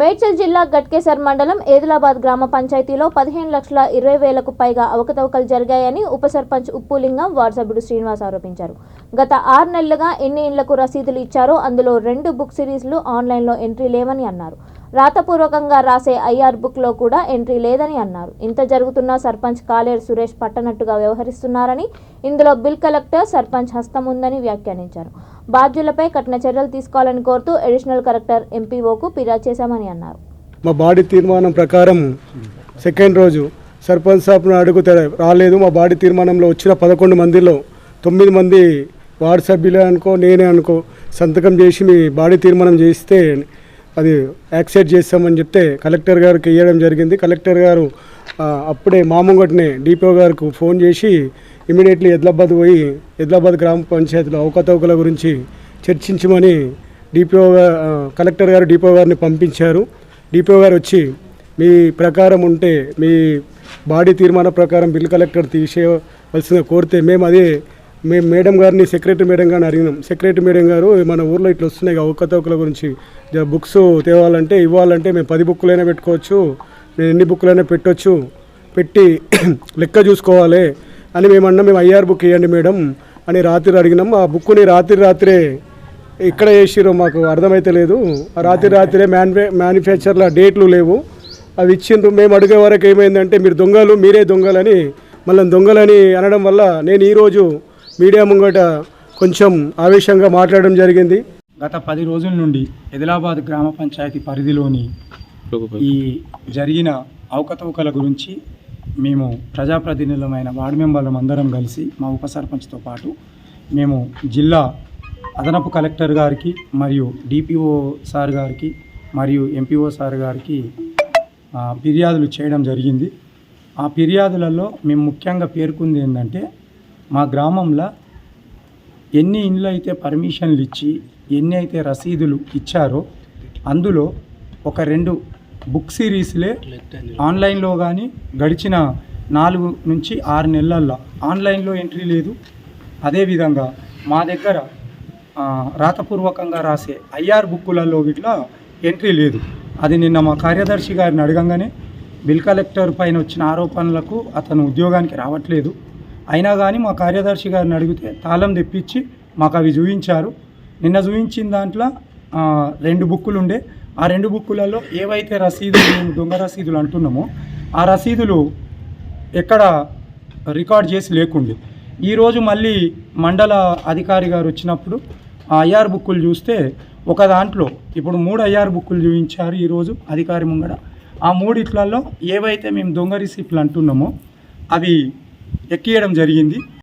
మేడ్చల్ జిల్లా గట్కేసర్ మండలం ఏదిలాబాద్ గ్రామ పంచాయతీలో 15,20,000కు పైగా అవకతవకలు జరిగాయని ఉప సర్పంచ్ ఉప్పులింగం వార్డు సభ్యుడు శ్రీనివాస్ ఆరోపించారు. గత 6 నెలలుగా ఎన్ని ఇండ్లకు రసీదులు ఇచ్చారో అందులో 2 బుక్ సిరీస్లు ఆన్లైన్లో ఎంట్రీ లేవని అన్నారు. రాతపూర్వకంగా రాసే ఐఆర్ బుక్లో కూడా ఎంట్రీ లేదని అన్నారు. ఇంత జరుగుతున్నా సర్పంచ్ కాలేరు సురేష్ పట్టనట్టుగా వ్యవహరిస్తున్నారని, ఇందులో బిల్ కలెక్టర్ సర్పంచ్ హస్తం ఉందని వ్యాఖ్యానించారు. బాధ్యులపై కఠిన చర్యలు తీసుకోవాలని కోరుతూ అడిషనల్ కలెక్టర్ ఎంపీఓకు ఫిర్యాదు చేశామని అన్నారు. మా బాడీ తీర్మానం ప్రకారం సెకండ్ రోజు సర్పంచ్ సాబ్ను అడిగితే రాలేదు. మా బాడీ తీర్మానంలో వచ్చిన 11 మందిలో 9 మంది వార్డు సభ్యులే అనుకో, నేనే అనుకో సంతకం చేసి మీ బాడీ తీర్మానం చేస్తే అది యాక్సెప్ట్ చేస్తామని చెప్తే కలెక్టర్ గారికి ఇవ్వడం జరిగింది. కలెక్టర్ గారు అప్పుడే మామూలుగానే డిపిఓ గారికి ఫోన్ చేసి ఇమీడియట్లీ ఎద్లాబాద్ పోయి ఎద్లాబాద్ గ్రామ పంచాయతీలో అవకతవకల గురించి చర్చించమని కలెక్టర్ గారు డిపిఓ గారిని పంపించారు. డిపిఓ గారు వచ్చి మీ ప్రకారం ఉంటే మీ బాడీ తీర్మానం ప్రకారం బిల్ కలెక్టర్ తీసేయవలసిందిగా కోరితే మేము మేడం గారిని సెక్రటరీ మేడం గారిని అడిగినాం. సెక్రటరీ మేడం గారు మన ఊర్లో ఇట్లా వస్తున్నాయి అవకతవకల గురించి బుక్స్ తేవాలంటే ఇవ్వాలంటే మేము 10 బుక్కులైనా పెట్టుకోవచ్చు, మేము ఎన్ని బుక్కులైనా పెట్టవచ్చు, పెట్టి లెక్క చూసుకోవాలి అని మేము ఐఆర్ బుక్ ఇవ్వండి మేడం అని రాత్రి అడిగినాం. ఆ బుక్ని రాత్రే ఇక్కడ వేసిరో మాకు అర్థమైతే లేదు. రాత్రే మ్యానుఫ్యాక్చర్ల డేట్లు లేవు, అవి ఇచ్చిండ్రు. మేము అడిగే వరకు ఏమైందంటే మీరే దొంగలని మళ్ళీ దొంగలని అనడం వల్ల నేను ఈరోజు మీడియా ముంగట కొంచెం ఆవేశంగా మాట్లాడడం జరిగింది. గత 10 రోజుల నుండి ఏదిలాబాద్ గ్రామ పంచాయతీ పరిధిలోని ఈ జరిగిన అవకతవకల గురించి మేము ప్రజాప్రతినిధులమైన వార్డు మెంబర్లం అందరం కలిసి మా ఉప సర్పంచ్తో పాటు మేము జిల్లా అదనపు కలెక్టర్ గారికి మరియు డిపిఓ సార్ గారికి మరియు ఎంపీఓ సార్ గారికి ఫిర్యాదులు చేయడం జరిగింది. ఆ ఫిర్యాదులలో మేము ముఖ్యంగా పేర్కొంది ఏంటంటే, మా గ్రామంలో ఎన్ని ఇండ్లు అయితే పర్మిషన్లు ఇచ్చి ఎన్ని అయితే రసీదులు ఇచ్చారో అందులో ఒక 2 బుక్ సిరీస్లే ఆన్లైన్లో కానీ గడిచిన 4 నుంచి 6 నెలల్లో ఆన్లైన్లో ఎంట్రీ లేదు. అదేవిధంగా మా దగ్గర రాతపూర్వకంగా రాసే ఐఆర్ బుక్కులలో ఇట్లా ఎంట్రీ లేదు. అది నిన్న మా కార్యదర్శి గారిని అడగంగానే బిల్ కలెక్టర్ పైన వచ్చిన ఆరోపణలకు అతను ఉద్యోగానికి రావట్లేదు. అయినా కానీ మా కార్యదర్శి గారిని అడిగితే తాళం తెప్పించి మాకు అవి చూపించారు. నిన్న చూపించిన దాంట్లో 2 బుక్కులు ఉండే. ఆ 2 బుక్కులలో ఏవైతే రసీదులు దొంగ రసీదులు అంటున్నామో ఆ రసీదులు ఎక్కడ రికార్డ్ చేసి లేకుండే. ఈరోజు మళ్ళీ మండల అధికారి గారు వచ్చినప్పుడు ఆ ఐఆర్ బుక్కులు చూస్తే ఒక దాంట్లో ఇప్పుడు 3 ఐఆర్ బుక్కులు చూపించారు ఈరోజు అధికారి ముంగడ. ఆ 3 ఏవైతే మేము దొంగ రిసిప్ట్లు అంటున్నామో అవి ఎక్కియడం జరిగింది.